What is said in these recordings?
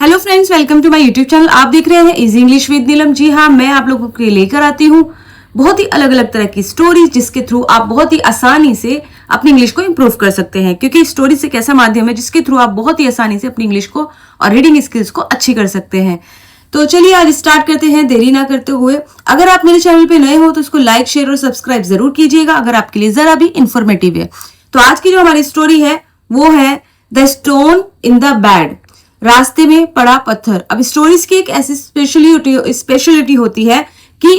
Hello friends, welcome to my YouTube channel. आप देख रहे हैं इजी इंग्लिश विद नीलम। जी हाँ, मैं आप लोगों के लिए लेकर आती हूँ बहुत ही अलग अलग तरह की स्टोरीज, जिसके थ्रू आप बहुत ही आसानी से अपनी इंग्लिश को इंप्रूव कर सकते हैं। क्योंकि स्टोरीज एक ऐसा माध्यम है जिसके थ्रू आप बहुत ही आसानी से अपनी इंग्लिश को और रीडिंग स्किल्स को अच्छी कर सकते हैं। तो चलिए आज स्टार्ट करते हैं देरी ना करते हुए। अगर आप मेरे चैनल पे नए हो तो इसको लाइक, शेयर और सब्सक्राइब जरूर कीजिएगा अगर आपके लिए जरा भी इंफॉर्मेटिव है। तो आज की जो हमारी स्टोरी है वो है the stone in the bed, रास्ते में पड़ा पत्थर। अब स्टोरीज की एक ऐसी स्पेशलिटी होती है कि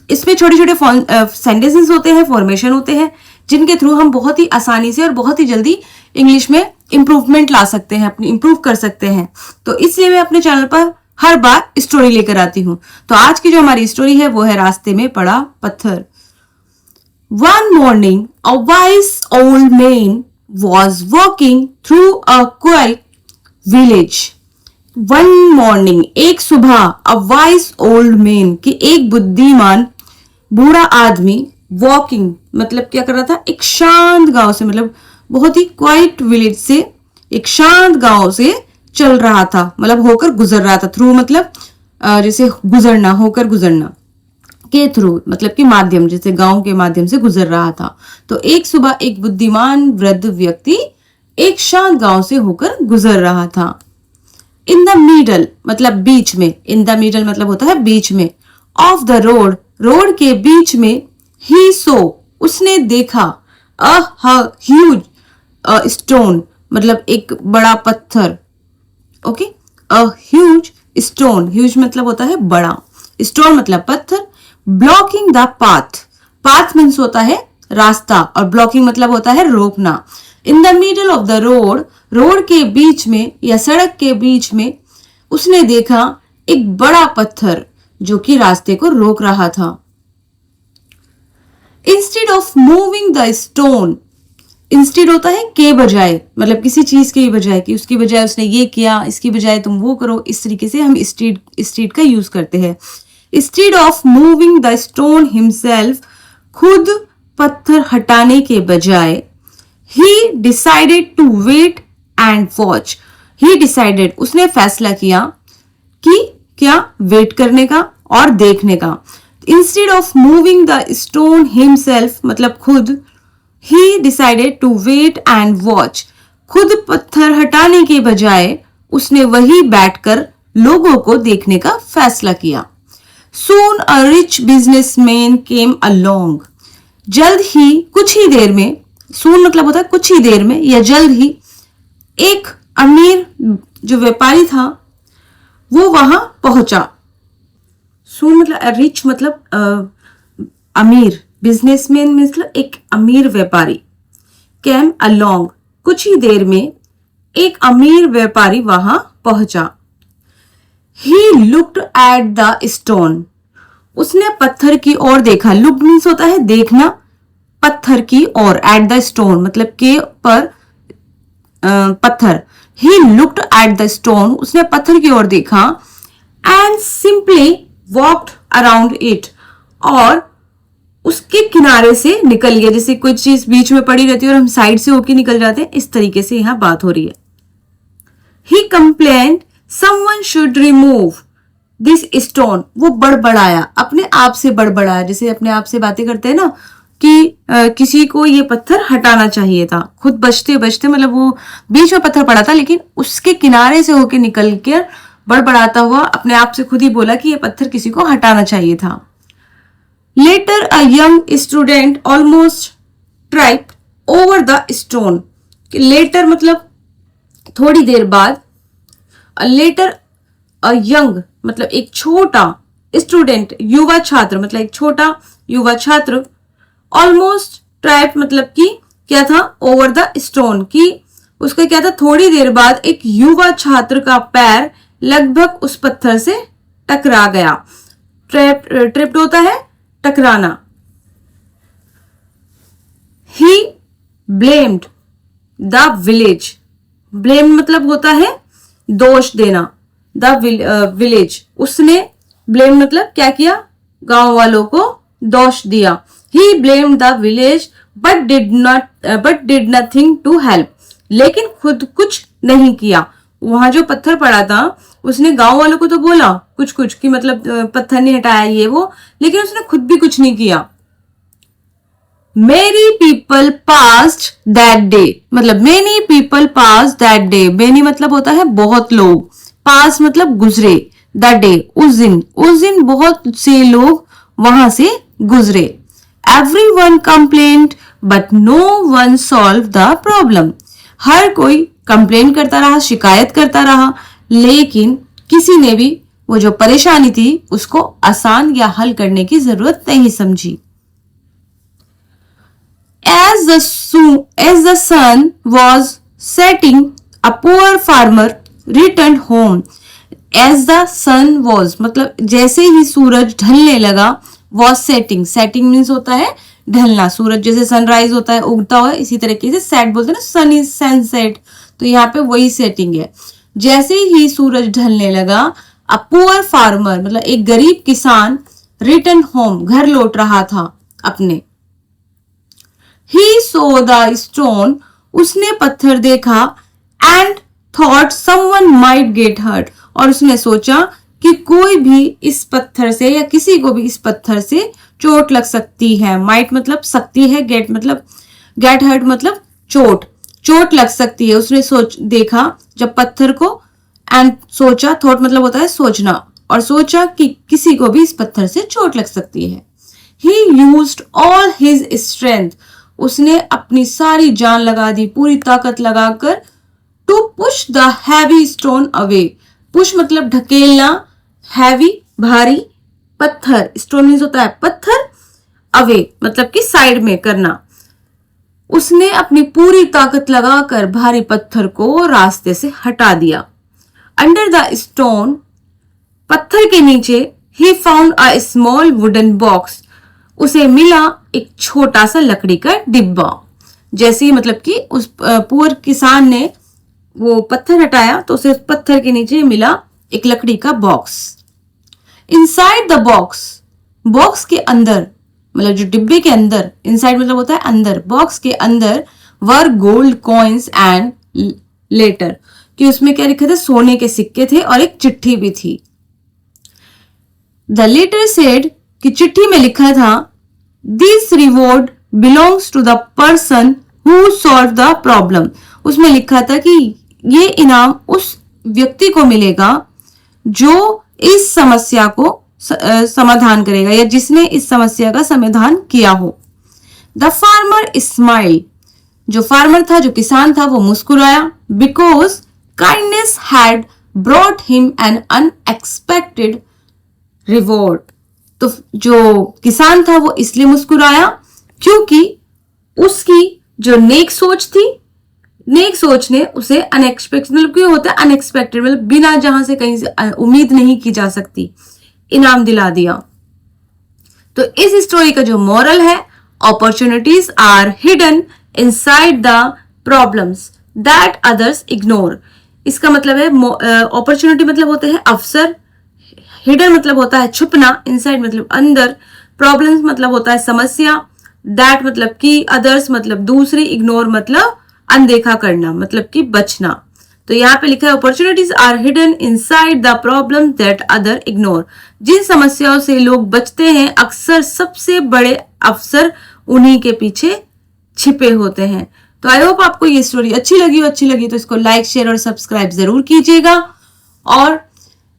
इसमें छोटे छोटे सेंटेंसेस होते हैं, फॉर्मेशन होते हैं, जिनके थ्रू हम बहुत ही आसानी से और बहुत ही जल्दी इंग्लिश में इंप्रूवमेंट ला सकते हैं, अपनी इंप्रूव कर सकते हैं। तो इसलिए मैं अपने चैनल पर हर बार स्टोरी लेकर आती हूँ। तो आज की जो हमारी स्टोरी है वो है रास्ते में पड़ा पत्थर। One morning, a wise old man was walking through a quiet village. One morning, एक सुबह, a wise old man कि एक बुद्धिमान बूढ़ा आदमी वॉकिंग मतलब क्या कर रहा था, एक शांत गांव से, मतलब बहुत ही क्वाइट विलेज से, एक शांत गांव से चल रहा था, मतलब होकर गुजर रहा था। थ्रू मतलब जैसे गुजरना, होकर गुजरना के थ्रू मतलब कि माध्यम, जैसे गांव के माध्यम से गुजर रहा था। तो एक सुबह एक बुद्धिमान वृद्ध व्यक्ति एक शांत गांव से होकर गुजर रहा था। इन द मिडल मतलब बीच में, इन द मिडल मतलब होता है बीच में, ऑफ द रोड रोड के बीच में, ही सो उसने देखा, अ ह्यूज स्टोन मतलब एक बड़ा पत्थर, okay, a huge stone, huge मतलब होता है बड़ा, स्टोन मतलब पत्थर, blocking the path, path means होता है रास्ता और ब्लॉकिंग मतलब होता है रोकना। In the middle of the road, road के बीच में या सड़क के बीच में उसने देखा एक बड़ा पत्थर जो कि रास्ते को रोक रहा था। Instead of moving the stone, instead होता है के बजाय, मतलब किसी चीज के बजाय, कि उसकी बजाय उसने ये किया, इसकी बजाय तुम वो करो, इस तरीके से हम स्टेड का यूज करते हैं। Instead of moving the stone himself, खुद पत्थर हटाने के बजाय, he decided to wait and watch, he decided उसने फैसला किया कि क्या, वेट करने का और देखने का। Instead of moving the stone himself मतलब खुद, he decided to wait and watch, खुद पत्थर हटाने के बजाय उसने वही बैठकर लोगों को देखने का फैसला किया। Soon a rich businessman came along, जल्द ही, कुछ ही देर में, सून मतलब होता है कुछ ही देर में या जल्द ही, एक अमीर जो व्यापारी था वो वहां पहुंचा। सून मतलब रिच मतलब अमीर, बिजनेसमैन मतलब एक अमीर व्यापारी, कैम अलोंग कुछ ही देर में एक अमीर व्यापारी वहां पहुंचा। He looked at the stone, उसने पत्थर की ओर देखा। लुक्ड मीन्स होता है देखना, पत्थर की ओर, एट द स्टोन मतलब के पर पत्थर। He looked at the stone, उसने पत्थर की ओर देखा, and simply walked around it, और उसके किनारे से निकल गया। जैसे कोई चीज बीच में पड़ी रहती है और हम साइड से होके निकल जाते हैं, इस तरीके से यहां बात हो रही है। He complained someone should remove this stone, वो बड़बड़ाया, अपने आप से बड़बड़ाया, जैसे अपने आप से बातें करते हैं ना कि किसी को ये पत्थर हटाना चाहिए था। खुद बचते बचते मतलब वो बीच में पत्थर पड़ा था लेकिन उसके किनारे से होके निकल कर बड़बड़ाता हुआ अपने आप से खुद ही बोला कि ये पत्थर किसी को हटाना चाहिए था। Later a young student almost tripped over the stone, later मतलब थोड़ी देर बाद, लेटर अ यंग मतलब एक छोटा, स्टूडेंट युवा छात्र मतलब एक छोटा युवा छात्र, ऑलमोस्ट ट्राइप मतलब कि क्या था, ओवर द स्टोन, कि उसका क्या था, थोड़ी देर बाद एक युवा छात्र का पैर लगभग उस पत्थर से टकरा गया। ट्रिप्ड होता है टकराना। He blamed the village, blame मतलब होता है दोष देना, द विलेज, उसने ब्लेम मतलब क्या किया, गांव वालों को दोष दिया। He blamed the village but did nothing to help, लेकिन खुद कुछ नहीं किया। वहां जो पत्थर पड़ा था उसने गांव वालों को तो बोला कुछ कुछ कि मतलब पत्थर नहीं हटाया ये वो, लेकिन उसने खुद भी कुछ नहीं किया। Many people passed that day, मतलब many people pass that day, many मतलब होता है बहुत लोग, पास मतलब गुजरे, दैट डे उस दिन बहुत से लोग वहां से गुजरे। Everyone complained but no one solved the problem. हर कोई कंप्लेन करता रहा, शिकायत करता रहा, लेकिन किसी ने भी वो जो परेशानी थी उसको आसान या हल करने की जरूरत नहीं समझी। As the sun was setting, a poor farmer returned home. As the sun was मतलब जैसे ही सूरज ढलने लगा, was setting, setting means होता है ढलना, सूरज जैसे सनराइज होता है उगता हुआ, इसी तरीके से सेट बोलते हैं ना, सन इज सनसेट, तो यहाँ पे वही सेटिंग है। जैसे ही सूरज ढलने लगा, अ पुअर फार्मर मतलब एक गरीब किसान, रिटर्न होम घर लौट रहा था अपने। ही सो द स्टोन, उसने पत्थर देखा, and thought someone might get hurt, और उसने सोचा कि कोई भी इस पत्थर से या किसी को भी इस पत्थर से चोट लग सकती है। माइट मतलब सकती है, गेट हर्ट मतलब चोट लग सकती है। उसने देखा जब पत्थर को, एंड सोचा, थॉट मतलब होता है सोचना, और सोचा कि किसी को भी इस पत्थर से चोट लग सकती है। He used all his strength, उसने अपनी सारी जान लगा दी, पूरी ताकत लगाकर, to push the heavy stone away, push मतलब ढकेलना, हैवी भारी, पत्थर स्टोन मीन्स होता है पत्थर, अवे मतलब कि साइड में करना। उसने अपनी पूरी ताकत लगाकर भारी पत्थर को रास्ते से हटा दिया। अंडर द स्टोन, पत्थर के नीचे, he found a small wooden box, उसे मिला एक छोटा सा लकड़ी का डिब्बा। जैसे ही मतलब कि उस पुअर किसान ने वो पत्थर हटाया तो उसे उस पत्थर के नीचे मिला एक लकड़ी का बॉक्स। इनसाइड द बॉक्स के अंदर मतलब जो डिब्बे के अंदर, इनसाइड मतलब होता है अंदर, बॉक्स के अंदर वर गोल्ड कॉइन्स एंड लेटर, कि उसमें क्या लिखे थे, सोने के सिक्के थे और एक चिट्ठी भी थी। द लेटर सेड, कि चिट्ठी में लिखा था, this reward belongs to the person who solve the problem, उसमें लिखा था कि ये इनाम उस व्यक्ति को मिलेगा जो इस समस्या को समाधान करेगा या जिसने इस समस्या का समाधान किया हो। द फार्मर स्माइल, जो फार्मर था, जो किसान था, वो मुस्कुराया, because kindness had brought him an unexpected reward, तो जो किसान था वो इसलिए मुस्कुराया क्योंकि उसकी जो नेक सोच ने उसे अनएक्सपेक्टेड, मतलब क्यों होता है अनएक्सपेक्टेड, मतलब बिना जहां से कहीं से उम्मीद नहीं की जा सकती, इनाम दिला दिया। तो इस स्टोरी का जो मॉरल है, opportunities are hidden inside the problems that others ignore. इसका मतलब है अपॉर्चुनिटी मतलब होते हैं अवसर, हिडन मतलब होता है छुपना, इनसाइड मतलब अंदर, प्रॉब्लम्स मतलब होता है समस्या, दैट मतलब कि, अदर्स मतलब दूसरी, इग्नोर मतलब अनदेखा करना, मतलब कि बचना। तो यहाँ पे लिखा है opportunities are hidden inside the problem that other ignore, जिन समस्याओं से लोग बचते हैं अक्सर सबसे बड़े अवसर उन्हीं के पीछे छिपे होते हैं। तो आई होप आपको ये स्टोरी अच्छी लगी तो इसको लाइक, शेयर और सब्सक्राइब जरूर कीजिएगा। और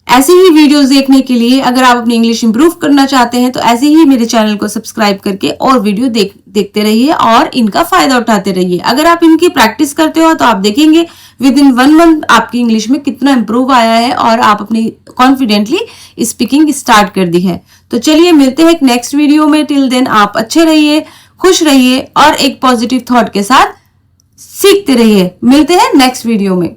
ऐसी ही वीडियोस देखने के लिए अगर आप अपनी इंग्लिश इंप्रूव करना चाहते हैं तो ऐसे ही मेरे चैनल को सब्सक्राइब करके और वीडियो देखते रहिए और इनका फायदा उठाते रहिए। अगर आप इनकी प्रैक्टिस करते हो तो आप देखेंगे विद इन 1 मंथ आपकी इंग्लिश में कितना इंप्रूव आया है और आप अपनी कॉन्फिडेंटली स्पीकिंग स्टार्ट कर दी है। तो चलिए मिलते हैं एक नेक्स्ट वीडियो में। टिल देन आप अच्छे रहिए, खुश रहिए और एक पॉजिटिव थॉट के साथ सीखते रहिए। मिलते हैं नेक्स्ट वीडियो में।